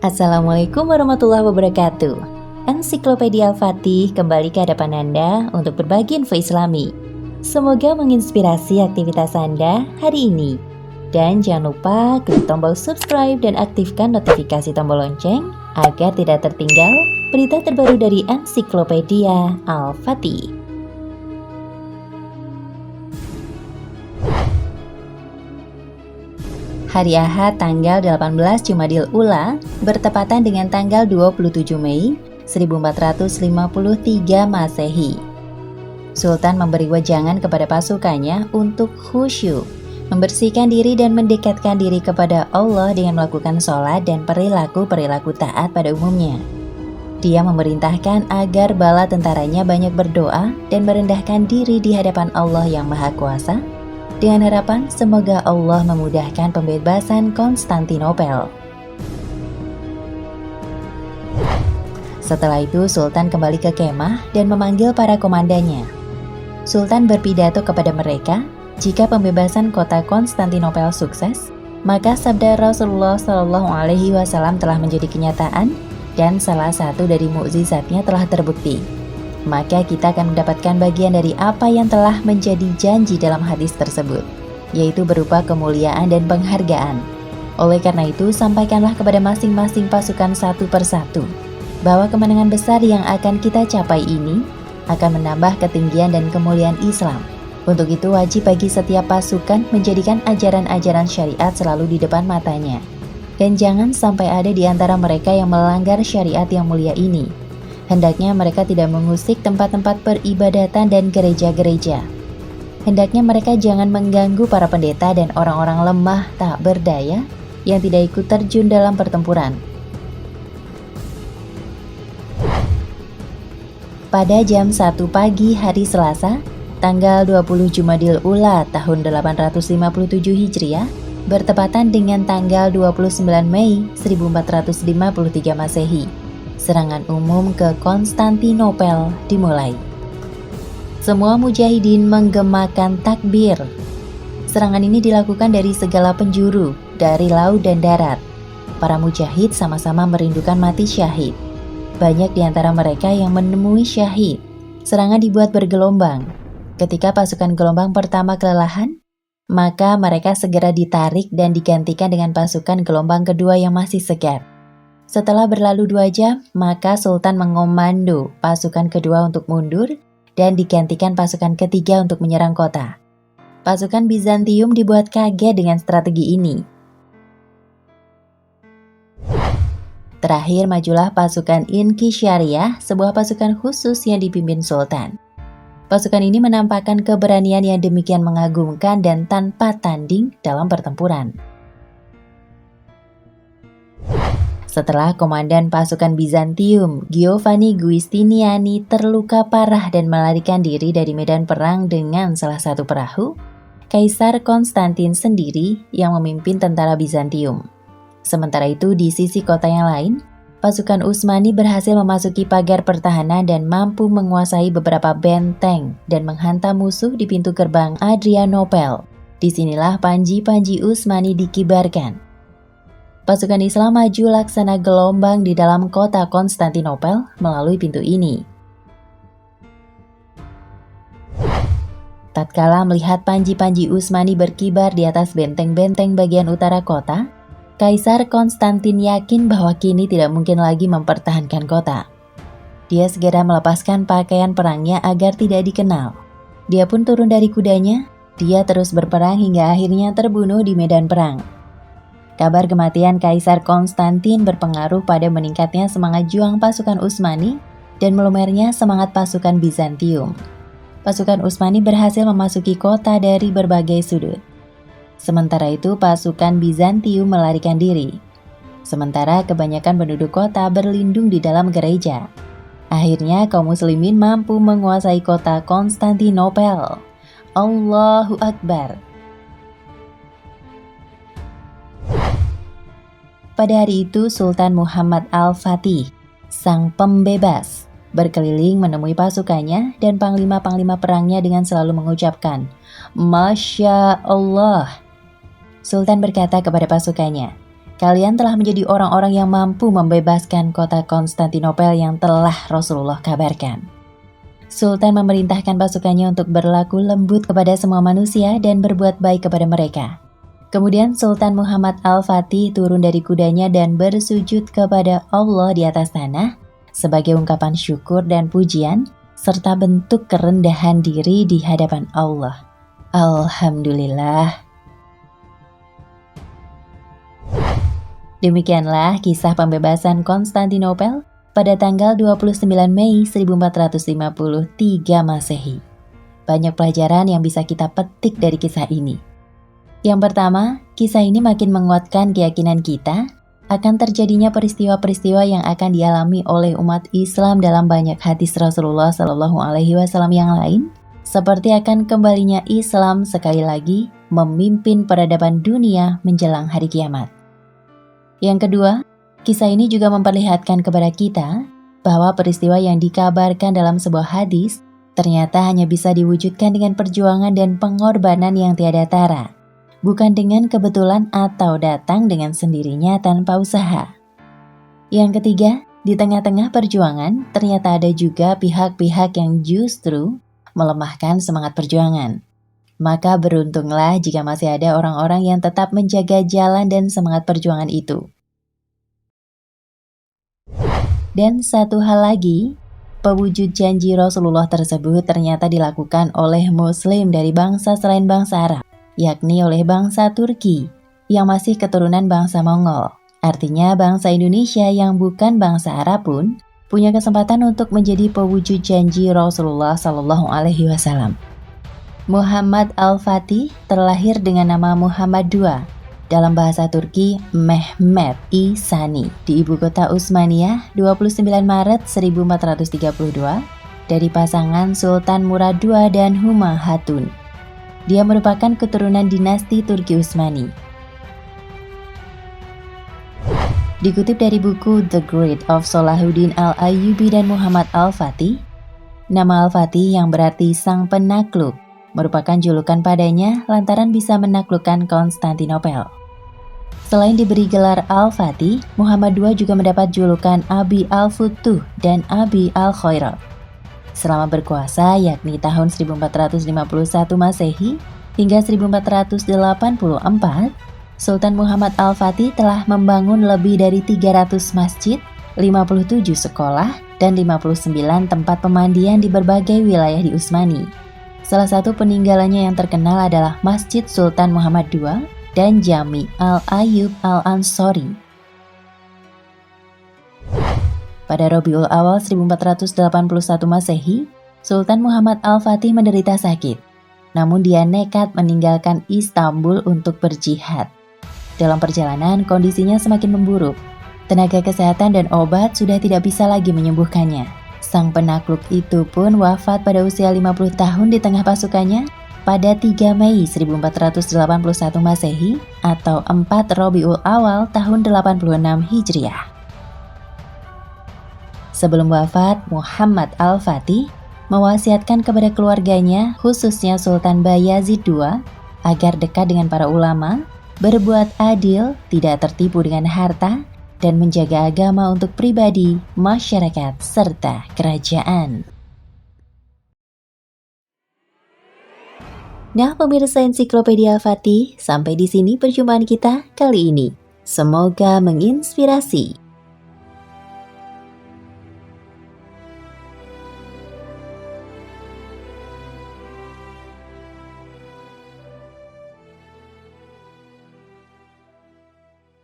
Assalamualaikum warahmatullahi wabarakatuh. Ensiklopedia Al-Fatih kembali ke hadapan Anda untuk berbagi info Islami. Semoga menginspirasi aktivitas Anda hari ini. Dan jangan lupa klik tombol subscribe dan aktifkan notifikasi tombol lonceng agar tidak tertinggal berita terbaru dari Ensiklopedia Al-Fatih. Hari Ahad tanggal 18 Jumadil Ula bertepatan dengan tanggal 27 Mei 1453 Masehi. Sultan memberi wejangan kepada pasukannya untuk khusyuk, membersihkan diri dan mendekatkan diri kepada Allah dengan melakukan sholat dan perilaku-perilaku taat pada umumnya. Dia memerintahkan agar bala tentaranya banyak berdoa dan merendahkan diri di hadapan Allah yang Maha Kuasa, dengan harapan semoga Allah memudahkan pembebasan Konstantinopel. Setelah itu Sultan kembali ke kemah dan memanggil para komandannya. Sultan berpidato kepada mereka, jika pembebasan kota Konstantinopel sukses, maka sabda Rasulullah SAW telah menjadi kenyataan dan salah satu dari mukjizatnya telah terbukti. Maka kita akan mendapatkan bagian dari apa yang telah menjadi janji dalam hadis tersebut, yaitu berupa kemuliaan dan penghargaan. Oleh karena itu, sampaikanlah kepada masing-masing pasukan satu persatu, bahwa kemenangan besar yang akan kita capai ini akan menambah ketinggian dan kemuliaan Islam. Untuk itu, wajib bagi setiap pasukan menjadikan ajaran-ajaran syariat selalu di depan matanya. Dan jangan sampai ada di antara mereka yang melanggar syariat yang mulia ini. Hendaknya mereka tidak mengusik tempat-tempat peribadatan dan gereja-gereja. Hendaknya mereka jangan mengganggu para pendeta dan orang-orang lemah tak berdaya yang tidak ikut terjun dalam pertempuran. Pada jam 1 pagi hari Selasa, tanggal 20 Jumadil Ula tahun 857 Hijriah, bertepatan dengan tanggal 29 Mei 1453 Masehi. Serangan umum ke Konstantinopel dimulai. Semua mujahidin menggemakan takbir. Serangan ini dilakukan dari segala penjuru, dari laut dan darat. Para mujahid sama-sama merindukan mati syahid. Banyak di antara mereka yang menemui syahid. Serangan dibuat bergelombang. Ketika pasukan gelombang pertama kelelahan, maka mereka segera ditarik dan digantikan dengan pasukan gelombang kedua yang masih segar. Setelah berlalu 2 jam, maka Sultan mengomando pasukan kedua untuk mundur dan digantikan pasukan ketiga untuk menyerang kota. Pasukan Bizantium dibuat kaget dengan strategi ini. Terakhir majulah pasukan Inkisyariah, sebuah pasukan khusus yang dipimpin Sultan. Pasukan ini menampakkan keberanian yang demikian mengagumkan dan tanpa tanding dalam pertempuran. Setelah komandan pasukan Bizantium, Giovanni Giustiniani, terluka parah dan melarikan diri dari medan perang dengan salah satu perahu, Kaisar Konstantin sendiri yang memimpin tentara Bizantium. Sementara itu, di sisi kota yang lain, pasukan Utsmani berhasil memasuki pagar pertahanan dan mampu menguasai beberapa benteng dan menghantam musuh di pintu gerbang Adrianopel. Disinilah panji-panji Utsmani dikibarkan. Pasukan Islam maju laksana gelombang di dalam kota Konstantinopel melalui pintu ini. Tatkala melihat panji-panji Utsmani berkibar di atas benteng-benteng bagian utara kota, Kaisar Konstantin yakin bahwa kini tidak mungkin lagi mempertahankan kota. Dia segera melepaskan pakaian perangnya agar tidak dikenal. Dia pun turun dari kudanya, dia terus berperang hingga akhirnya terbunuh di medan perang. Kabar kematian Kaisar Konstantin berpengaruh pada meningkatnya semangat juang pasukan Utsmani dan melumernya semangat pasukan Bizantium. Pasukan Utsmani berhasil memasuki kota dari berbagai sudut. Sementara itu pasukan Bizantium melarikan diri. Sementara kebanyakan penduduk kota berlindung di dalam gereja. Akhirnya kaum muslimin mampu menguasai kota Konstantinopel. Allahu Akbar. Pada hari itu Sultan Muhammad Al-Fatih, sang pembebas, berkeliling menemui pasukannya dan panglima-panglima perangnya dengan selalu mengucapkan, Masya Allah. Sultan berkata kepada pasukannya, kalian telah menjadi orang-orang yang mampu membebaskan kota Konstantinopel yang telah Rasulullah kabarkan. Sultan memerintahkan pasukannya untuk berlaku lembut kepada semua manusia dan berbuat baik kepada mereka. Kemudian Sultan Muhammad Al-Fatih turun dari kudanya dan bersujud kepada Allah di atas tanah sebagai ungkapan syukur dan pujian serta bentuk kerendahan diri di hadapan Allah. Alhamdulillah. Demikianlah kisah pembebasan Konstantinopel pada tanggal 29 Mei 1453 Masehi. Banyak pelajaran yang bisa kita petik dari kisah ini. Yang pertama, kisah ini makin menguatkan keyakinan kita akan terjadinya peristiwa-peristiwa yang akan dialami oleh umat Islam dalam banyak hadis Rasulullah SAW yang lain, seperti akan kembalinya Islam sekali lagi memimpin peradaban dunia menjelang hari kiamat. Yang kedua, kisah ini juga memperlihatkan kepada kita bahwa peristiwa yang dikabarkan dalam sebuah hadis ternyata hanya bisa diwujudkan dengan perjuangan dan pengorbanan yang tiada tara, bukan dengan kebetulan atau datang dengan sendirinya tanpa usaha. Yang ketiga, di tengah-tengah perjuangan ternyata ada juga pihak-pihak yang justru melemahkan semangat perjuangan. Maka beruntunglah jika masih ada orang-orang yang tetap menjaga jalan dan semangat perjuangan itu. Dan satu hal lagi, pewujud janji Rasulullah tersebut ternyata dilakukan oleh Muslim dari bangsa selain bangsa Arab, yakni oleh bangsa Turki yang masih keturunan bangsa Mongol. Artinya bangsa Indonesia yang bukan bangsa Arab pun punya kesempatan untuk menjadi pewujud janji Rasulullah SAW. Muhammad Al-Fatih terlahir dengan nama Muhammad II, dalam bahasa Turki Mehmet I Sani, di ibu kota Utsmaniyah 29 Maret 1432 dari pasangan Sultan Murad II dan Huma Hatun. Dia merupakan keturunan dinasti Turki Utsmani. Dikutip dari buku The Great of Salahuddin Al-Ayyubi dan Muhammad Al-Fatih, nama Al-Fatih yang berarti sang penakluk merupakan julukan padanya lantaran bisa menaklukkan Konstantinopel. Selain diberi gelar Al-Fatih, Muhammad II juga mendapat julukan Abi Al-Futuh dan Abi Al-Khairat. Selama berkuasa yakni tahun 1451 Masehi hingga 1484, Sultan Muhammad Al-Fatih telah membangun lebih dari 300 masjid, 57 sekolah, dan 59 tempat pemandian di berbagai wilayah di Utsmani. Salah satu peninggalannya yang terkenal adalah Masjid Sultan Muhammad II dan Jami Al-Ayyub Al-Ansori. Pada Rabiul Awal 1481 Masehi, Sultan Muhammad Al-Fatih menderita sakit. Namun dia nekat meninggalkan Istanbul untuk berjihad. Dalam perjalanan, kondisinya semakin memburuk. Tenaga kesehatan dan obat sudah tidak bisa lagi menyembuhkannya. Sang penakluk itu pun wafat pada usia 50 tahun di tengah pasukannya pada 3 Mei 1481 Masehi atau 4 Rabiul Awal tahun 86 Hijriah. Sebelum wafat, Muhammad Al-Fatih mewasiatkan kepada keluarganya, khususnya Sultan Bayazid II, agar dekat dengan para ulama, berbuat adil, tidak tertipu dengan harta, dan menjaga agama untuk pribadi, masyarakat, serta kerajaan. Nah, pemirsa Ensiklopedia Al-Fatih, sampai di sini perjumpaan kita kali ini. Semoga menginspirasi.